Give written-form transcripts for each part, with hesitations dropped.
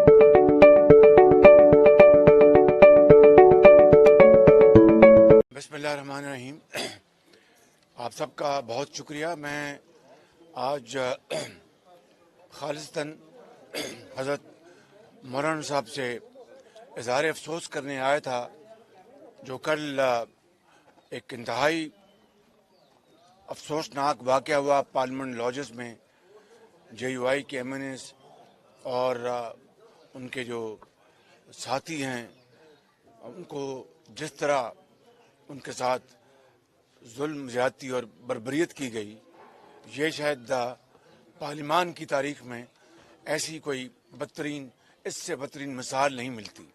بسم اللہ الرحمن الرحیم. آپ سب کا بہت شکریہ. میں آج خالصتاً حضرت مولانا صاحب سے اظہار افسوس کرنے آیا تھا جو کل ایک انتہائی افسوسناک واقعہ ہوا پارلیمنٹ لاجز میں. جے یو آئی کے ایم این ایز اور ان کے جو ساتھی ہیں ان کو جس طرح ان کے ساتھ ظلم زیادتی اور بربریت کی گئی، یہ شاید پارلیمان کی تاریخ میں ایسی کوئی بدترین، اس سے بدترین مثال نہیں ملتی.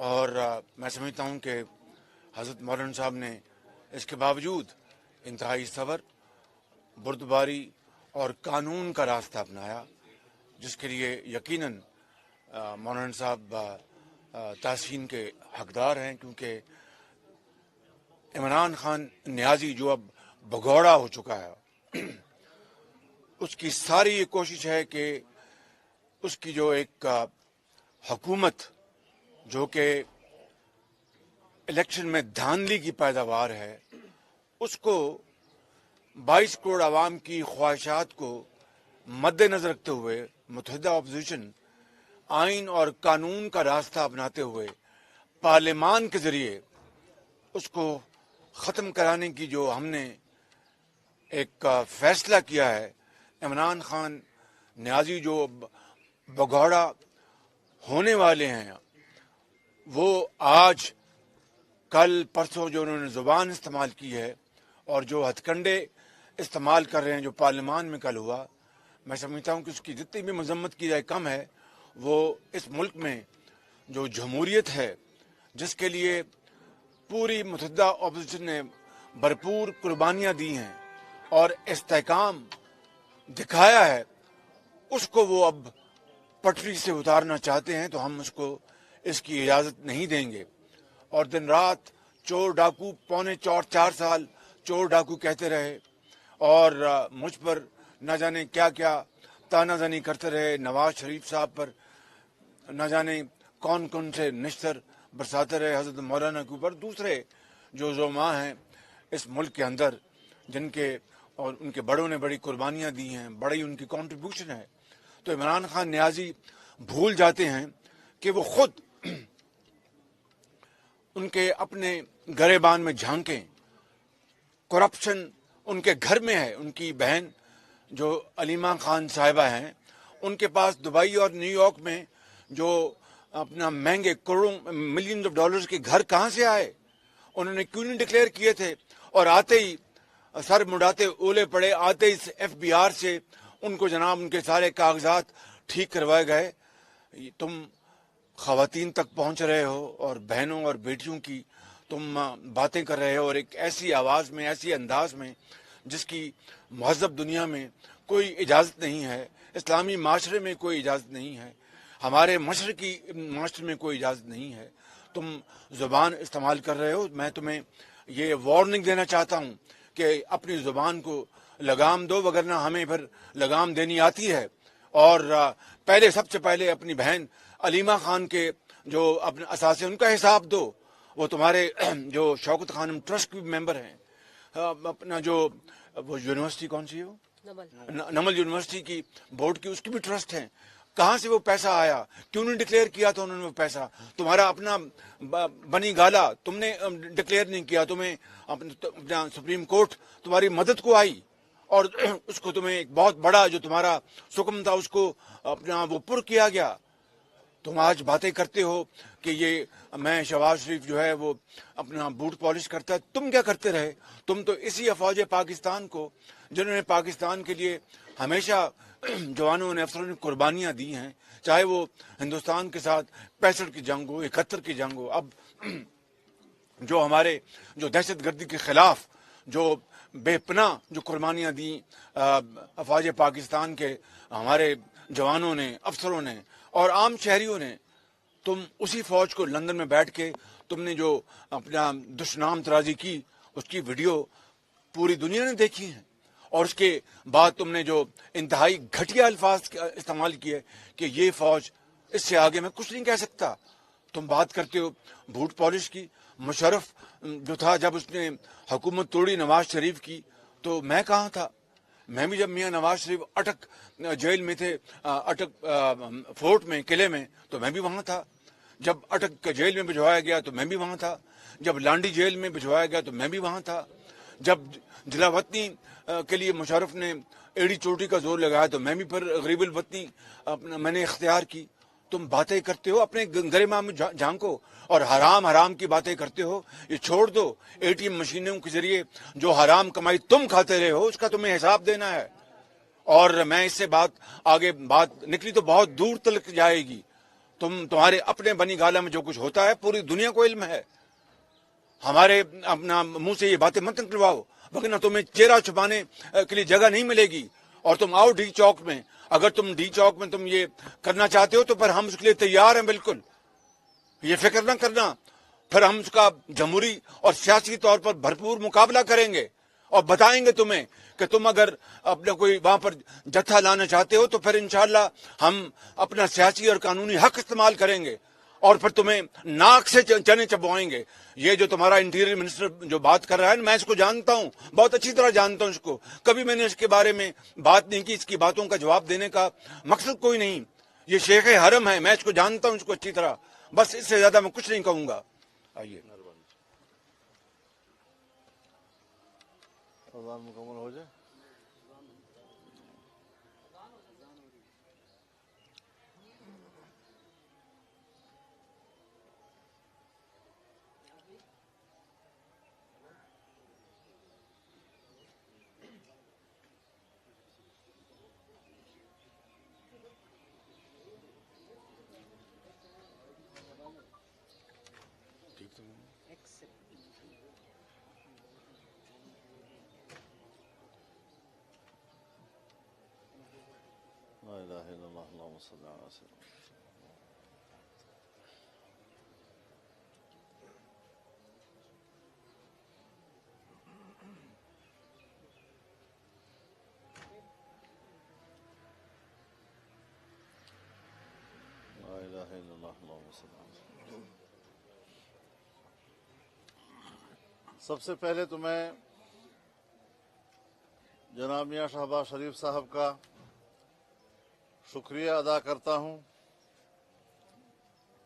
اور میں سمجھتا ہوں کہ حضرت مولانا صاحب نے اس کے باوجود انتہائی صبر، بردباری اور قانون کا راستہ اپنایا، جس کے لیے یقیناً مولانا صاحب تحسین کے حقدار ہیں، کیونکہ عمران خان نیازی جو اب بگوڑا ہو چکا ہے، اس کی ساری یہ کوشش ہے کہ اس کی جو ایک حکومت جو کہ الیکشن میں دھاندلی کی پیداوار ہے، اس کو 22 کروڑ عوام کی خواہشات کو مد نظر رکھتے ہوئے متحدہ اپوزیشن آئین اور قانون کا راستہ اپناتے ہوئے پارلیمان کے ذریعے اس کو ختم کرانے کی جو ہم نے ایک فیصلہ کیا ہے. عمران خان نیازی جو بگوڑا ہونے والے ہیں، وہ آج کل پرسوں جو انہوں نے زبان استعمال کی ہے اور جو ہتھ کنڈے استعمال کر رہے ہیں جو پارلیمان میں کل ہوا، میں سمجھتا ہوں کہ اس کی جتنی بھی مذمت کی جائے کم ہے. وہ اس ملک میں جو جمہوریت ہے، جس کے لیے پوری متحدہ اپوزیشن نے بھرپور قربانیاں دی ہیں اور استحکام دکھایا ہے، اس کو وہ اب پٹری سے اتارنا چاہتے ہیں. تو ہم اس کی اجازت نہیں دیں گے. اور دن رات چور ڈاکو، پونے 4 سال چور ڈاکو کہتے رہے اور مجھ پر نہ جانے کیا کیا تانا زنی کرتے رہے، نواز شریف صاحب پر نہ جانے کون کون سے نشتر برساتے رہے حضرت مولانا کے اوپر. دوسرے جو زعماء ہیں اس ملک کے اندر، جن کے اور ان کے بڑوں نے بڑی قربانیاں دی ہیں، بڑی ان کی کنٹریبیوشن ہے. تو عمران خان نیازی بھول جاتے ہیں کہ وہ خود ان کے اپنے گریبان میں جھانکیں. کرپشن ان کے گھر میں ہے. ان کی بہن جو علیمہ خان صاحبہ ہیں، ان کے پاس دبئی اور نیو یارک میں جو اپنا مہنگے کروڑوں ملینز آف ڈالرز کے گھر کہاں سے آئے؟ انہوں نے کیوں نہیں ڈکلیئر کیے تھے؟ اور آتے ہی سر مڈاتے اولے پڑے، آتے ہی ایف بی آر سے ان کو جناب ان کے سارے کاغذات ٹھیک کروائے گئے. تم خواتین تک پہنچ رہے ہو اور بہنوں اور بیٹیوں کی تم باتیں کر رہے ہو، اور ایک ایسی آواز میں، ایسی انداز میں جس کی مہذب دنیا میں کوئی اجازت نہیں ہے، اسلامی معاشرے میں کوئی اجازت نہیں ہے، ہمارے مشرقی معاشرے میں کوئی اجازت نہیں ہے. تم زبان استعمال کر رہے ہو. میں تمہیں یہ وارننگ دینا چاہتا ہوں کہ اپنی زبان کو لگام دو، وگرنہ ہمیں پھر لگام دینی آتی ہے. اور سب سے پہلے اپنی بہن علیمہ خان کے جو اپنے اثاثے ان کا حساب دو. وہ تمہارے جو شوکت خانم ٹرسٹ کے ممبر ہیں، اپنا جو وہ یونیورسٹی کون سی ہے، وہ نمل یونیورسٹی کی بورڈ کی، اس کی بھی ٹرسٹ ہیں. کہاں سے وہ پیسہ آیا؟ کیوں نہیں ڈکلیئر کیا تھا انہوں نے وہ پیسہ؟ تمہارا اپنا بنی گالا تم نے ڈکلیئر نہیں کیا. تمہیں اپنا سپریم کورٹ تمہاری مدد کو آئی اور اس کو تمہیں ایک بہت بڑا جو تمہارا سکم تھا اس کو اپنا وہ پر کیا گیا. تم آج باتیں کرتے ہو کہ یہ میں شہباز شریف جو ہے وہ اپنا بوٹ پالش کرتا ہے. تم کیا کرتے رہے؟ تم تو اسی افواج پاکستان کو، جنہوں نے پاکستان کے لیے ہمیشہ جوانوں نے، افسروں نے قربانیاں دی ہیں، چاہے وہ ہندوستان کے ساتھ 65 کی جنگ ہو، 71 کی جنگ ہو، اب جو ہمارے جو دہشت گردی کے خلاف جو بے پناہ جو قربانیاں دیں افواج پاکستان کے ہمارے جوانوں نے، افسروں نے اور عام شہریوں نے، تم اسی فوج کو لندن میں بیٹھ کے تم نے جو اپنا دشنام ترازی کی، اس کی ویڈیو پوری دنیا نے دیکھی ہے. اور اس کے بعد تم نے جو انتہائی گھٹیا الفاظ استعمال کیے کہ یہ فوج اس سے آگے میں کچھ نہیں کہہ سکتا. تم بات کرتے ہو بھوٹ پالش کی. مشرف جو تھا جب اس نے حکومت توڑی نواز شریف کی تو میں کہاں تھا؟ میں بھی جب میاں نواز شریف اٹک جیل میں تھے، اٹک فورٹ میں، قلعے میں، تو میں بھی وہاں تھا. جب اٹک جیل میں بھجوایا گیا تو میں بھی وہاں تھا. جب لانڈی جیل میں بھجوایا گیا تو میں بھی وہاں تھا. جب ضلع وطنی کے لیے مشرف نے ایڑی چوٹی کا زور لگایا تو میں بھی پھر غریب الوطنی میں نے اختیار کی. تم باتیں کرتے ہو اپنے گریباں میں جھانکو، اور حرام کی باتیں کرتے ہو. یہ چھوڑ دو. اے ٹی ایم مشینوں کے ذریعے جو حرام کمائی تم کھاتے رہے ہو اس کا تمہیں حساب دینا ہے. اور میں اس سے آگے بات نکلی تو بہت دور تک جائے گی. تمہارے اپنے بنی گالہ میں جو کچھ ہوتا ہے پوری دنیا کو علم ہے. ہمارے اپنا منہ سے یہ باتیں مت نکلواؤ، وگرنہ تمہیں چہرہ چھپانے کے لیے جگہ نہیں ملے گی. اور تم آؤ ڈی چوک میں. اگر تم ڈی چوک میں تم یہ کرنا چاہتے ہو تو پھر ہم اس کے لیے تیار ہیں. بالکل یہ فکر نہ کرنا. پھر ہم اس کا جمہوری اور سیاسی طور پر بھرپور مقابلہ کریں گے اور بتائیں گے تمہیں کہ تم اگر اپنا کوئی وہاں پر جتھا لانا چاہتے ہو تو پھر انشاءاللہ ہم اپنا سیاسی اور قانونی حق استعمال کریں گے اور پھر تمہیں ناک سے چنے چبوائیں گے. یہ جو تمہارا انٹیریئر منسٹر جو بات کر رہا ہے میں اس کو جانتا ہوں، بہت اچھی طرح جانتا ہوں اس کو. کبھی میں نے اس کے بارے میں بات نہیں کی. اس کی باتوں کا جواب دینے کا مقصد کوئی نہیں. یہ شیخ حرم ہے، میں اس کو جانتا ہوں اس کو اچھی طرح. بس اس سے زیادہ میں کچھ نہیں کہوں گا. آئیے اذان مکمل ہو جائے. لا الہ الا اللہ اللہم صلی علی سیدنا. لا الہ الا اللہ اللہم صلی علی سیدنا. سب سے پہلے تو میں جناب میاں شہباز شریف صاحب کا شکریہ ادا کرتا ہوں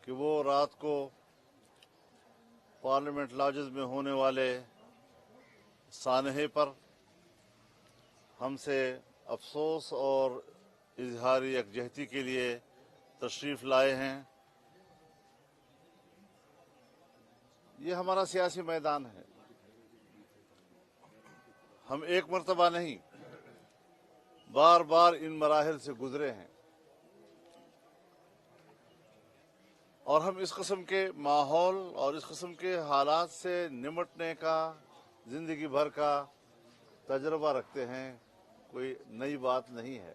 کہ وہ رات کو پارلیمنٹ لاجز میں ہونے والے سانحے پر ہم سے افسوس اور اظہار یکجہتی کے لیے تشریف لائے ہیں. یہ ہمارا سیاسی میدان ہے. ہم ایک مرتبہ نہیں بار بار ان مراحل سے گزرے ہیں اور ہم اس قسم کے ماحول اور اس قسم کے حالات سے نمٹنے کا زندگی بھر کا تجربہ رکھتے ہیں. کوئی نئی بات نہیں ہے.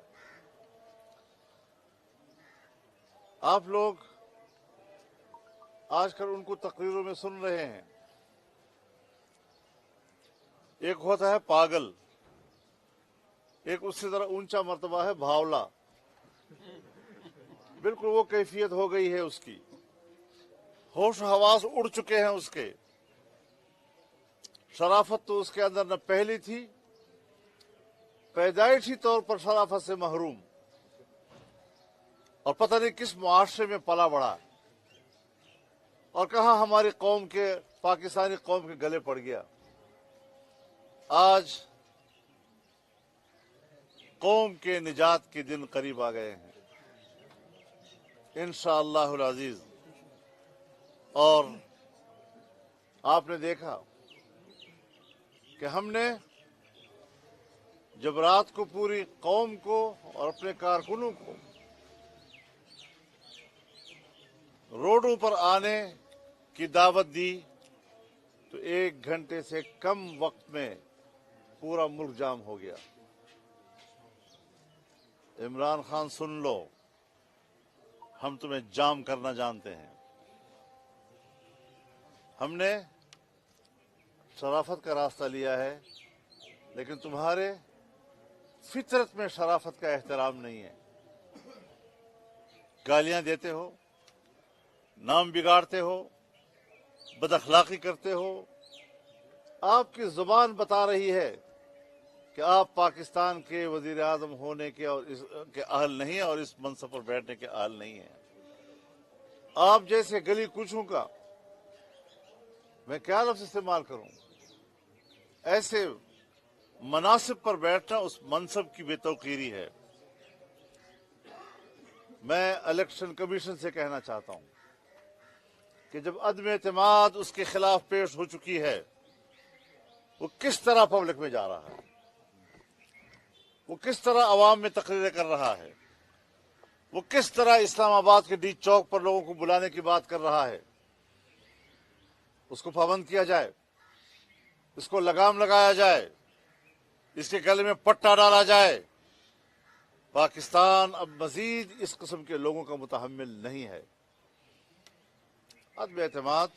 آپ لوگ آج کل ان کو تقریروں میں سن رہے ہیں. ایک ہوتا ہے پاگل، ایک اس سے ذرا اونچا مرتبہ ہے بھاولا. بالکل وہ کیفیت ہو گئی ہے اس کی. ہوش و حواس اڑ چکے ہیں اس کے. شرافت تو اس کے اندر نہ پہلی تھی، پیدائشی طور پر شرافت سے محروم، اور پتہ نہیں کس معاشرے میں پلا بڑھا اور کہاں ہماری قوم کے، پاکستانی قوم کے گلے پڑ گیا. آج قوم کے نجات کے دن قریب آ گئے ہیں انشاءاللہ العزیز. اور آپ نے دیکھا کہ ہم نے جب رات کو پوری قوم کو اور اپنے کارکنوں کو روڈوں پر آنے کی دعوت دی تو 1 گھنٹے سے کم وقت میں پورا ملک جام ہو گیا. عمران خان سن لو، ہم تمہیں جام کرنا جانتے ہیں. ہم نے شرافت کا راستہ لیا ہے لیکن تمہارے فطرت میں شرافت کا احترام نہیں ہے. گالیاں دیتے ہو، نام بگاڑتے ہو، بد اخلاقی کرتے ہو، آپ کی زبان بتا رہی ہے کہ آپ پاکستان کے وزیر اعظم ہونے کے اور اس کے اہل نہیں ہیں اور اس منصب پر بیٹھنے کے اہل نہیں ہیں۔ آپ جیسے گلی کوچوں کا میں کیا لفظ استعمال کروں، ایسے مناصب پر بیٹھنا اس منصب کی بے توقیری ہے۔ میں الیکشن کمیشن سے کہنا چاہتا ہوں کہ جب عدم اعتماد اس کے خلاف پیش ہو چکی ہے، وہ کس طرح پبلک میں جا رہا ہے، وہ کس طرح عوام میں تقریریں کر رہا ہے، وہ کس طرح اسلام آباد کے ڈی چوک پر لوگوں کو بلانے کی بات کر رہا ہے، اس کو پابند کیا جائے، اس کو لگام لگایا جائے، اس کے گلے میں پٹا ڈالا جائے۔ پاکستان اب مزید اس قسم کے لوگوں کا متحمل نہیں ہے۔ عدم اعتماد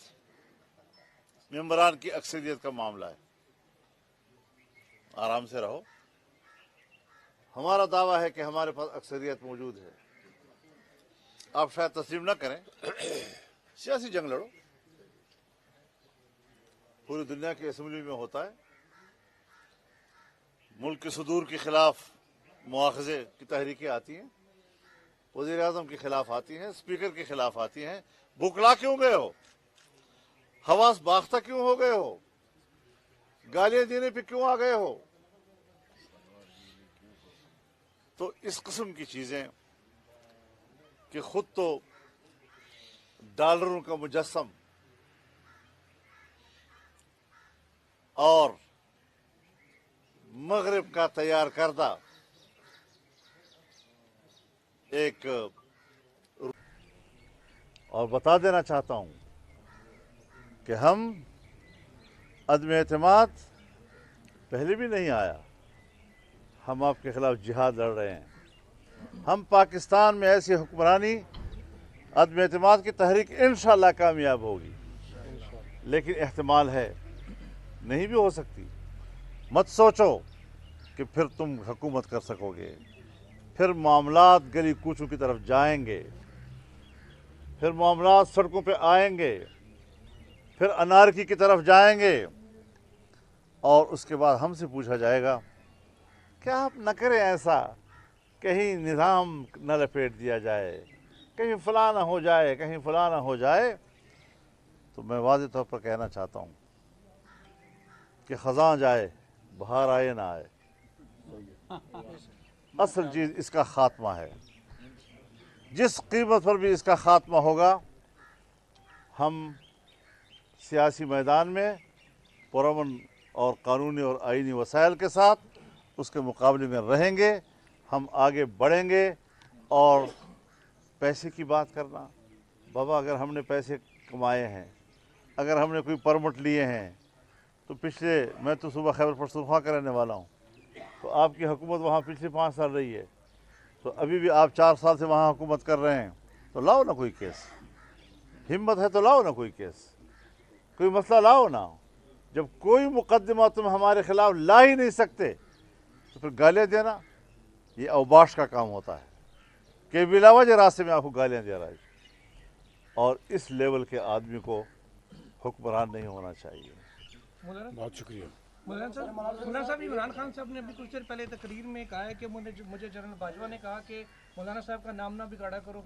ممبران کی اکثریت کا معاملہ ہے، آرام سے رہو۔ ہمارا دعویٰ ہے کہ ہمارے پاس اکثریت موجود ہے، آپ شاید تسلیم نہ کریں، سیاسی جنگ لڑو، پوری دنیا کی اسمبلی میں ہوتا ہے، ملک کے صدور کے خلاف مواخذے کی تحریکیں آتی ہیں، وزیر اعظم کے خلاف آتی ہیں، اسپیکر کے خلاف آتی ہیں۔ بھوکلا کیوں گئے ہو؟ حواس باختہ کیوں ہو گئے ہو؟ گالیاں دینے پہ کیوں آ گئے ہو؟ تو اس قسم کی چیزیں کہ خود تو ڈالروں کا مجسم اور مغرب کا تیار کردہ ایک، اور بتا دینا چاہتا ہوں کہ ہم عدم اعتماد پہلے بھی نہیں آیا، ہم آپ کے خلاف جہاد لڑ رہے ہیں۔ ہم پاکستان میں ایسی حکمرانی عدم اعتماد کی تحریک انشاءاللہ کامیاب ہوگی، لیکن احتمال ہے نہیں بھی ہو سکتی۔ مت سوچو کہ پھر تم حکومت کر سکو گے، پھر معاملات گلی کوچوں کی طرف جائیں گے، پھر معاملات سڑکوں پہ آئیں گے، پھر انارکی کی طرف جائیں گے، اور اس کے بعد ہم سے پوچھا جائے گا کہ آپ نہ کریں ایسا، کہیں نظام نہ لپیٹ دیا جائے، کہیں فلاں نہ ہو جائے، کہیں فلاں نہ ہو جائے۔ تو میں واضح طور پر کہنا چاہتا ہوں کہ خزاں جائے بہار آئے نہ آئے، اصل چیز اس کا خاتمہ ہے۔ جس قیمت پر بھی اس کا خاتمہ ہوگا، ہم سیاسی میدان میں پرامن اور قانونی اور آئینی وسائل کے ساتھ اس کے مقابلے میں رہیں گے، ہم آگے بڑھیں گے۔ اور پیسے کی بات کرنا، بابا اگر ہم نے پیسے کمائے ہیں، اگر ہم نے کوئی پرمٹ لیے ہیں، تو میں تو صبح خیبر پختونخوا کا رہنے والا ہوں، تو آپ کی حکومت وہاں پچھلے 5 سال رہی ہے، تو ابھی بھی آپ 4 سال سے وہاں حکومت کر رہے ہیں، تو لاؤ نا کوئی کیس، ہمت ہے تو لاؤ نا کوئی کیس، کوئی مسئلہ لاؤ نا۔ جب کوئی مقدمہ تم ہمارے خلاف لا ہی نہیں سکتے تو پھر گالیاں دینا یہ اوباش کا کام ہوتا ہے کہ بلا وجہ راستے میں آپ کو گالیاں دے رہا ہے، اور اس لیول کے آدمی کو حکمران نہیں ہونا چاہیے۔ بہت شکریہ۔ مولانا صاحب، عمران خان صاحب نے ابھی کچھ دیر پہلے تقریر میں کہا ہے کہ مجھے جنرل باجوہ نے کہا کہ مولانا صاحب کا نام نہ بگاڑا کرو،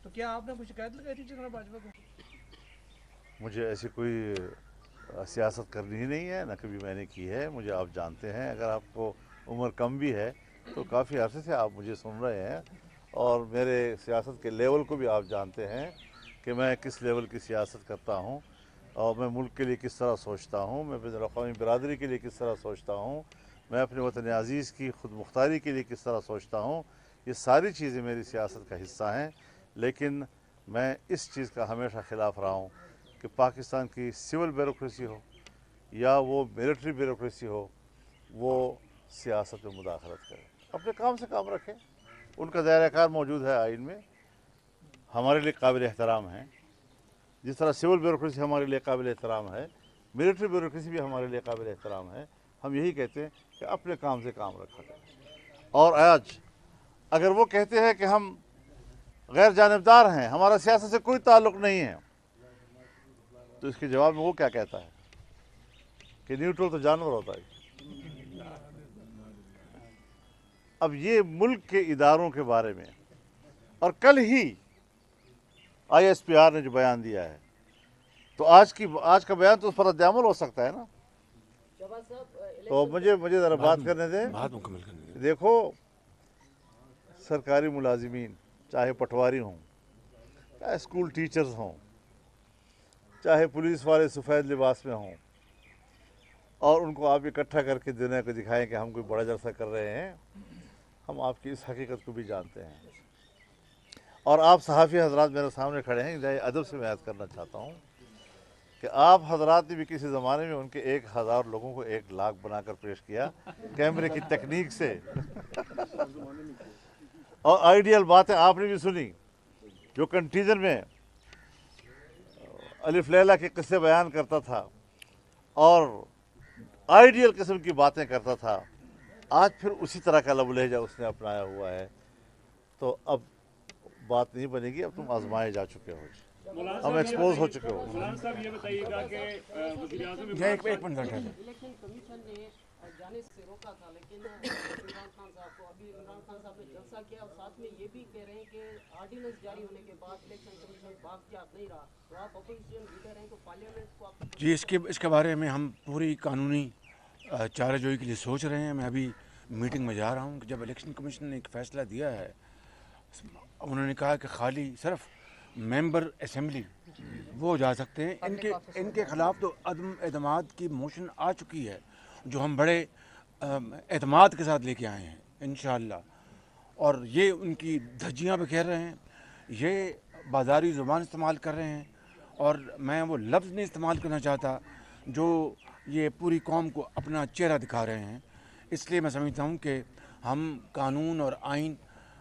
تو کیا آپ نے کوئی شکایت لگائی تھی جنرل باجوہ کو؟ مجھے ایسی کوئی سیاست کرنی ہی نہیں ہے، نہ کبھی میں نے کی ہے، مجھے آپ جانتے ہیں۔ اگر آپ کو عمر کم بھی ہے تو کافی عرصے سے آپ مجھے سن رہے ہیں، اور میرے سیاست کے لیول کو بھی آپ جانتے ہیں کہ میں کس لیول کی سیاست کرتا ہوں، اور میں ملک کے لیے کس طرح سوچتا ہوں، میں بین الاقوامی برادری کے لیے کس طرح سوچتا ہوں، میں اپنے وطن عزیز کی خود مختاری کے لیے کس طرح سوچتا ہوں۔ یہ ساری چیزیں میری سیاست کا حصہ ہیں، لیکن میں اس چیز کا ہمیشہ خلاف رہا ہوں کہ پاکستان کی سول بیوروکریسی ہو یا وہ ملٹری بیوروکریسی ہو، وہ سیاست میں مداخلت کرے۔ اپنے کام سے کام رکھیں، ان کا دائرہ کار موجود ہے آئین میں، ہمارے لیے قابل احترام ہیں۔ جس طرح سول بیوروکریسی ہمارے لیے قابل احترام ہے، ملٹری بیوروکریسی بھی ہمارے لیے قابل احترام ہے۔ ہم یہی کہتے ہیں کہ اپنے کام سے کام رکھا جائے۔ اور آج اگر وہ کہتے ہیں کہ ہم غیر جانبدار ہیں, ہمارا سیاست سے کوئی تعلق نہیں ہے. تو اس کے جواب میں وہ کیا کہتا ہے کہ نیوٹرل تو جانور ہوتا ہے. اب یہ ملک کے اداروں کے بارے میں, اور کل ہی آئی ایس پی آر نے جو بیان دیا ہے, تو آج کا بیان تو اس پر رد عمل ہو سکتا ہے نا. تو مجھے ذرا بات کرنے دیں. بات مکمل کرنے دیں. دیکھو, سرکاری ملازمین چاہے پٹواری ہوں, چاہے اسکول ٹیچرز ہوں, چاہے پولیس والے سفید لباس میں ہوں, اور ان کو آپ اکٹھا کر کے دنیا کو دکھائیں کہ ہم کوئی بڑا جلسہ کر رہے ہیں, ہم آپ کی اس حقیقت کو بھی جانتے ہیں. اور آپ صحافی حضرات میرے سامنے کھڑے ہیں, انتہائی ادب سے میں یاد کرنا چاہتا ہوں کہ آپ حضرات نے بھی کسی زمانے میں ان کے 1000 لوگوں کو 1 لاکھ بنا کر پیش کیا کیمرے کی تکنیک سے, اور آئیڈیل باتیں آپ نے بھی سنی. جو کنٹیجن میں الف لیلہ کے قصے بیان کرتا تھا اور آئیڈیل قسم کی باتیں کرتا تھا, آج پھر اسی طرح کا لب و لہجہ اس نے اپنایا ہوا ہے. تو اب بات نہیں بنے گی, اب تم آزمائے جا چکے ہو, ہم ایکسپوز ہو چکے ہو. مولانا صاحب یہ بتائیے گا کہ وزیر اعظم ایک منٹ الیکشن کمیشن نے جانے سے روکا تھا, لیکن عمران خان صاحب کو ابھی عمران خان صاحب نے جلسہ کیا, اور ساتھ میں یہ بھی کہہ رہے ہیں کہ آرڈیننس جاری ہونے کے بعد الیکشن کمیشن باختیار نہیں رہا. تو آپ اپوزیشن لیڈر ہیں, تو پارلیمنٹ کو آپ جی اس کے بارے میں ہم پوری قانونی چارہ جوئی کے لیے سوچ رہے ہیں. میں ابھی میٹنگ میں جا رہا ہوں کہ جب الیکشن کمیشن نے ایک فیصلہ دیا ہے, انہوں نے کہا کہ خالی صرف ممبر اسمبلی وہ جا سکتے ہیں. ان کے خلاف تو عدم اعتماد کی موشن آ چکی ہے, جو ہم بڑے اعتماد کے ساتھ لے کے آئے ہیں انشاءاللہ. اور یہ ان کی دھجیاں بکھیر رہے ہیں, یہ بازاری زبان استعمال کر رہے ہیں, اور میں وہ لفظ نہیں استعمال کرنا چاہتا جو یہ پوری قوم کو اپنا چہرہ دکھا رہے ہیں. اس لیے میں سمجھتا ہوں کہ ہم قانون اور آئین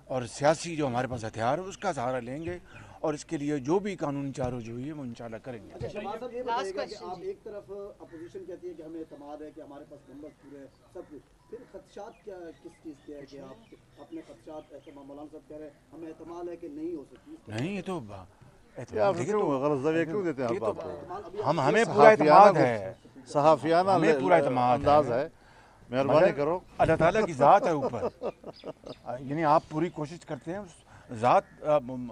اور سیاسی جو ہمارے پاس ہتھیار ہے اس کا سہارا لیں گے, اور اس کے لیے جو بھی قانون چارہ جوئی ہے وہ انشاءاللہ کریں گے. شہباز صاحب یہ بتائیے گا کہ آپ ایک طرف اپوزیشن کہتی ہے کہ ہمیں اعتماد ہے کہ ہمارے پاس نمبر پورے ہیں سب کچھ, پھر خدشات کیا کس چیز کے ہے کہ آپ اپنے خدشات, مولانا صاحب کہہ رہے ہیں ہمیں اعتماد ہے کہ نہیں ہو سکتی. نہیں, یہ تو غلط زاویہ کیوں دیتے ہیں آپ؟ ہمیں پورا اعتماد ہے, صحافیانہ ہمیں پورا اعتماد انداز ہے. مہربانی کرو, اللہ تعالیٰ کی ذات ہے اوپر, یعنی آپ پوری کوشش کرتے ہیں, ذات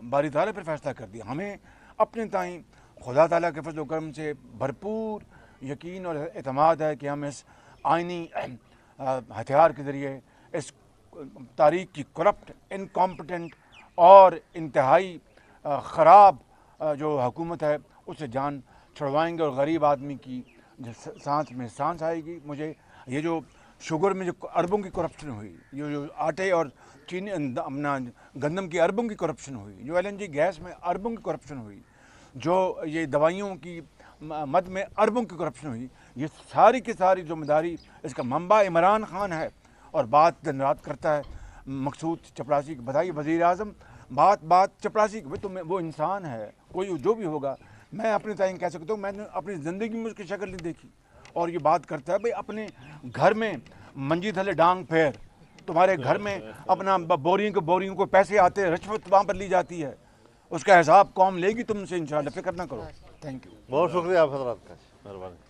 باری تعالیٰ پر فیصلہ کر دیا. ہمیں اپنے تائیں خدا تعالیٰ کے فضل و کرم سے بھرپور یقین اور اعتماد ہے کہ ہم اس آئینی ہتھیار کے ذریعے اس تاریخ کی کرپٹ, انکمپٹنٹ اور انتہائی خراب جو حکومت ہے اس سے جان چھڑوائیں گے, اور غریب آدمی کی سانس میں سانس آئے گی. مجھے یہ جو شوگر میں جو اربوں کی کرپشن ہوئی, جو آٹے اور چینی اپنا گندم کی اربوں کی کرپشن ہوئی, جو LNG گیس میں اربوں کی کرپشن ہوئی, جو یہ دوائیوں کی مد میں اربوں کی کرپشن ہوئی, یہ ساری کی ساری ذمہ داری اس کا منبع عمران خان ہے. اور بات دن رات کرتا ہے مقصود چپراسی کی. بتائیے وزیر اعظم بات چپراسی کی, تو وہ انسان ہے, کوئی جو بھی ہوگا. میں اپنے تعین کہہ سکتا ہوں, میں نے اپنی زندگی میں اس کی شکل نہیں دیکھی, اور یہ بات کرتا ہے بھئی اپنے گھر میں منجی تھلے ڈانگ پھیر, تمہارے گھر میں اپنا بوریوں کو پیسے آتے ہیں, رشوت وہاں پر لی جاتی ہے, اس کا حساب قوم لے گی تم سے انشاءاللہ, فکر نہ کرو. Thank you. بہت شکریہ آپ حضرات کا, مہربانی.